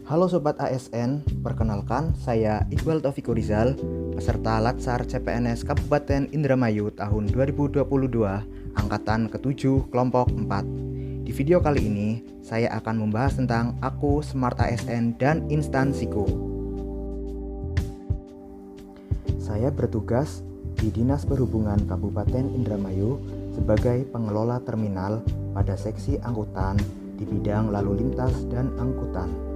Halo Sobat ASN, perkenalkan saya Iqbal Taufikur Rizal, peserta Latsar CPNS Kabupaten Indramayu tahun 2022, angkatan ke-7 kelompok 4. Di video kali ini, saya akan membahas tentang Aku Smart ASN dan instansiku. Saya bertugas di Dinas Perhubungan Kabupaten Indramayu sebagai pengelola terminal pada seksi angkutan di bidang lalu lintas dan angkutan.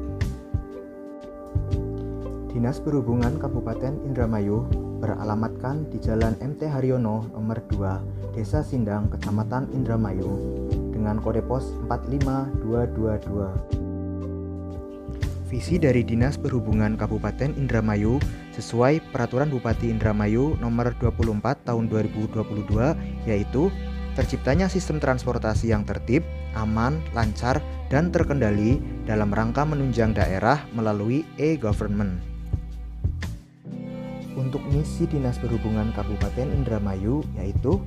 Dinas Perhubungan Kabupaten Indramayu beralamatkan di Jalan MT Haryono nomor 2, Desa Sindang, Kecamatan Indramayu dengan kode pos 45222. Visi dari Dinas Perhubungan Kabupaten Indramayu sesuai Peraturan Bupati Indramayu nomor 24 tahun 2022, yaitu terciptanya sistem transportasi yang tertib, aman, lancar, dan terkendali dalam rangka menunjang daerah melalui e-government. Untuk misi Dinas Perhubungan Kabupaten Indramayu yaitu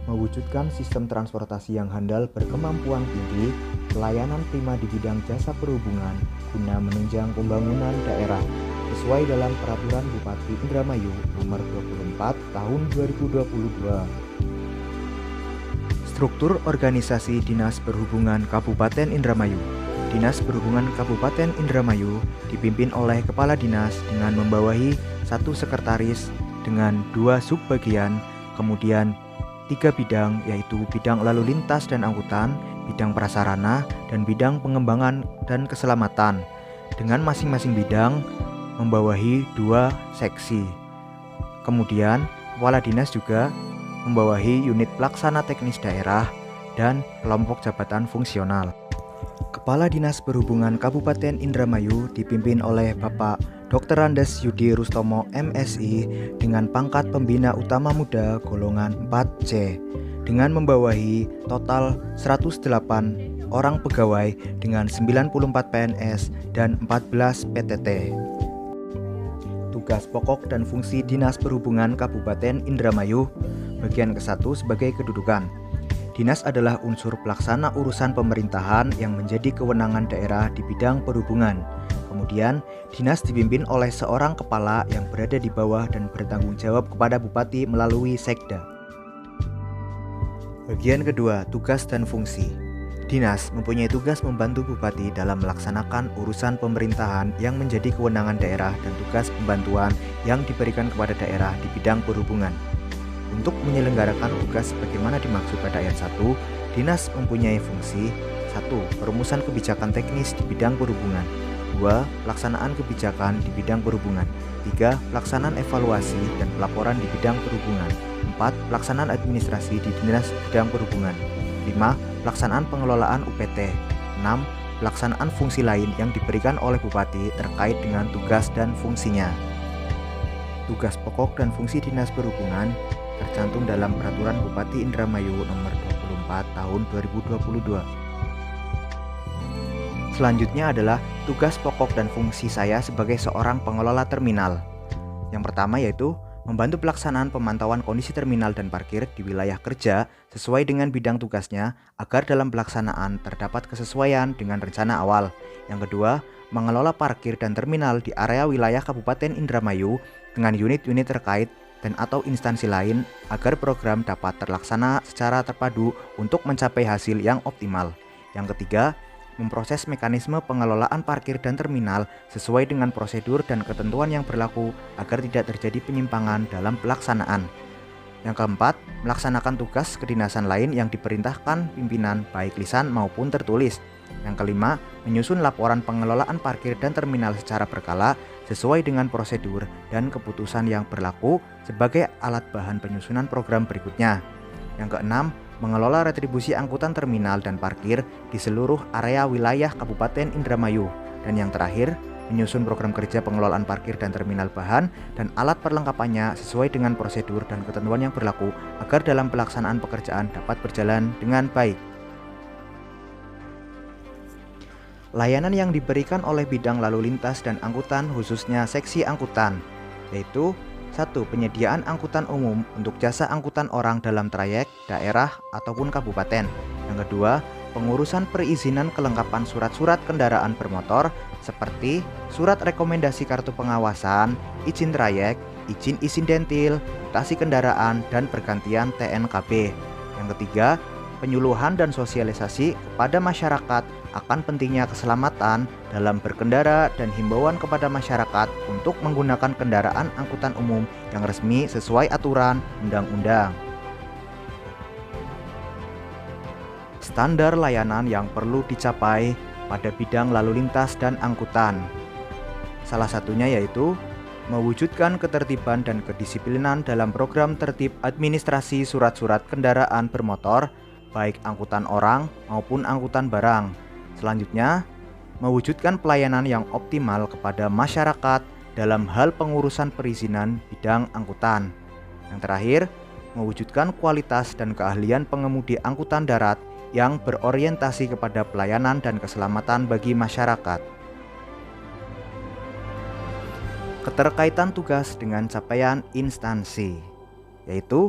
mewujudkan sistem transportasi yang handal berkemampuan tinggi, pelayanan prima di bidang jasa perhubungan guna menunjang pembangunan daerah sesuai dalam Peraturan Bupati Indramayu nomor 24 tahun 2022. Struktur organisasi Dinas Perhubungan Kabupaten Indramayu. Dinas Perhubungan Kabupaten Indramayu dipimpin oleh Kepala Dinas dengan membawahi 1 sekretaris dengan 2 subbagian, kemudian 3 bidang yaitu bidang lalu lintas dan angkutan, bidang prasarana, dan bidang pengembangan dan keselamatan, dengan masing-masing bidang membawahi 2 seksi. Kemudian Kepala Dinas juga membawahi unit pelaksana teknis daerah dan kelompok jabatan fungsional. Kepala Dinas Perhubungan Kabupaten Indramayu dipimpin oleh Bapak Dr. Andes Yudi Rustomo MSI dengan pangkat Pembina Utama Muda golongan 4C dengan membawahi total 108 orang pegawai dengan 94 PNS dan 14 PTT. Tugas pokok dan fungsi Dinas Perhubungan Kabupaten Indramayu. Bagian ke-1 sebagai kedudukan. Dinas adalah unsur pelaksana urusan pemerintahan yang menjadi kewenangan daerah di bidang perhubungan. Kemudian, dinas dipimpin oleh seorang kepala yang berada di bawah dan bertanggung jawab kepada bupati melalui sekda. Bagian kedua, tugas dan fungsi. Dinas mempunyai tugas membantu bupati dalam melaksanakan urusan pemerintahan yang menjadi kewenangan daerah dan tugas pembantuan yang diberikan kepada daerah di bidang perhubungan. Untuk menyelenggarakan tugas sebagaimana dimaksud pada ayat 1, Dinas mempunyai fungsi 1. Perumusan kebijakan teknis di bidang perhubungan, 2. Pelaksanaan kebijakan di bidang perhubungan, 3. Pelaksanaan evaluasi dan pelaporan di bidang perhubungan, 4. Pelaksanaan administrasi di Dinas Bidang Perhubungan, 5. Pelaksanaan pengelolaan UPT, 6. Pelaksanaan fungsi lain yang diberikan oleh Bupati terkait dengan tugas dan fungsinya. Tugas pokok dan fungsi Dinas Perhubungan tercantum dalam Peraturan Bupati Indramayu nomor 24 tahun 2022. Selanjutnya adalah tugas pokok dan fungsi saya sebagai seorang pengelola terminal. Yang pertama yaitu membantu pelaksanaan pemantauan kondisi terminal dan parkir di wilayah kerja sesuai dengan bidang tugasnya agar dalam pelaksanaan terdapat kesesuaian dengan rencana awal. Yang kedua, mengelola parkir dan terminal di area wilayah Kabupaten Indramayu dengan unit-unit terkait dan atau instansi lain agar program dapat terlaksana secara terpadu untuk mencapai hasil yang optimal. Yang ketiga, memproses mekanisme pengelolaan parkir dan terminal sesuai dengan prosedur dan ketentuan yang berlaku agar tidak terjadi penyimpangan dalam pelaksanaan. Yang keempat, melaksanakan tugas kedinasan lain yang diperintahkan pimpinan baik lisan maupun tertulis. Yang kelima, menyusun laporan pengelolaan parkir dan terminal secara berkala sesuai dengan prosedur dan keputusan yang berlaku sebagai alat bahan penyusunan program berikutnya. Yang keenam, mengelola retribusi angkutan terminal dan parkir di seluruh area wilayah Kabupaten Indramayu. Dan yang terakhir, menyusun program kerja pengelolaan parkir dan terminal bahan dan alat perlengkapannya sesuai dengan prosedur dan ketentuan yang berlaku agar dalam pelaksanaan pekerjaan dapat berjalan dengan baik. Layanan yang diberikan oleh bidang lalu lintas dan angkutan khususnya seksi angkutan, yaitu 1. Penyediaan angkutan umum untuk jasa angkutan orang dalam trayek, daerah, ataupun kabupaten. Yang kedua, pengurusan perizinan kelengkapan surat-surat kendaraan bermotor seperti surat rekomendasi kartu pengawasan, izin trayek, izin insidentil, mutasi kendaraan, dan pergantian TNKB. Yang ketiga, penyuluhan dan sosialisasi kepada masyarakat akan pentingnya keselamatan dalam berkendara dan himbauan kepada masyarakat untuk menggunakan kendaraan angkutan umum yang resmi sesuai aturan undang-undang. Standar layanan yang perlu dicapai pada bidang lalu lintas dan angkutan. Salah satunya yaitu mewujudkan ketertiban dan kedisiplinan dalam program tertib administrasi surat-surat kendaraan bermotor, baik angkutan orang maupun angkutan barang. Selanjutnya, mewujudkan pelayanan yang optimal kepada masyarakat dalam hal pengurusan perizinan bidang angkutan. Yang terakhir, mewujudkan kualitas dan keahlian pengemudi angkutan darat yang berorientasi kepada pelayanan dan keselamatan bagi masyarakat. Keterkaitan tugas dengan capaian instansi, yaitu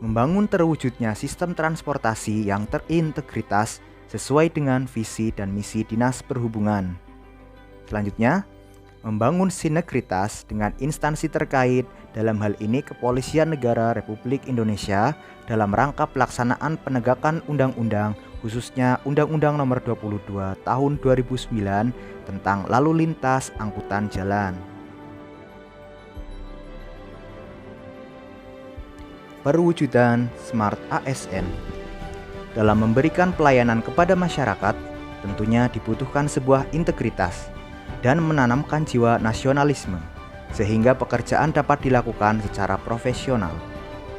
membangun terwujudnya sistem transportasi yang terintegritas sesuai dengan visi dan misi Dinas Perhubungan. Selanjutnya, membangun sinergitas dengan instansi terkait, dalam hal ini Kepolisian Negara Republik Indonesia, dalam rangka pelaksanaan penegakan undang-undang, khususnya Undang-Undang Nomor 22 Tahun 2009 tentang lalu lintas angkutan jalan. Perwujudan Smart ASN. Dalam memberikan pelayanan kepada masyarakat, tentunya dibutuhkan sebuah integritas dan menanamkan jiwa nasionalisme, sehingga pekerjaan dapat dilakukan secara profesional,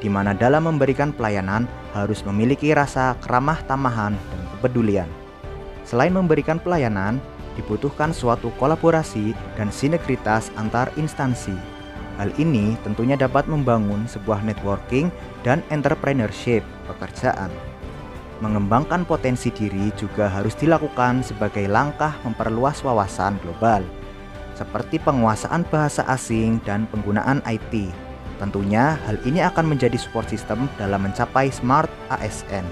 di mana dalam memberikan pelayanan harus memiliki rasa keramah tamahan dan kepedulian. Selain memberikan pelayanan, dibutuhkan suatu kolaborasi dan sinergitas antar instansi. Hal ini tentunya dapat membangun sebuah networking dan entrepreneurship pekerjaan. Mengembangkan potensi diri juga harus dilakukan sebagai langkah memperluas wawasan global, seperti penguasaan bahasa asing dan penggunaan IT. Tentunya hal ini akan menjadi support system dalam mencapai Smart ASN.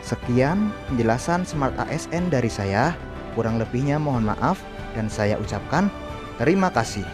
Sekian penjelasan Smart ASN dari saya, kurang lebihnya mohon maaf dan saya ucapkan terima kasih.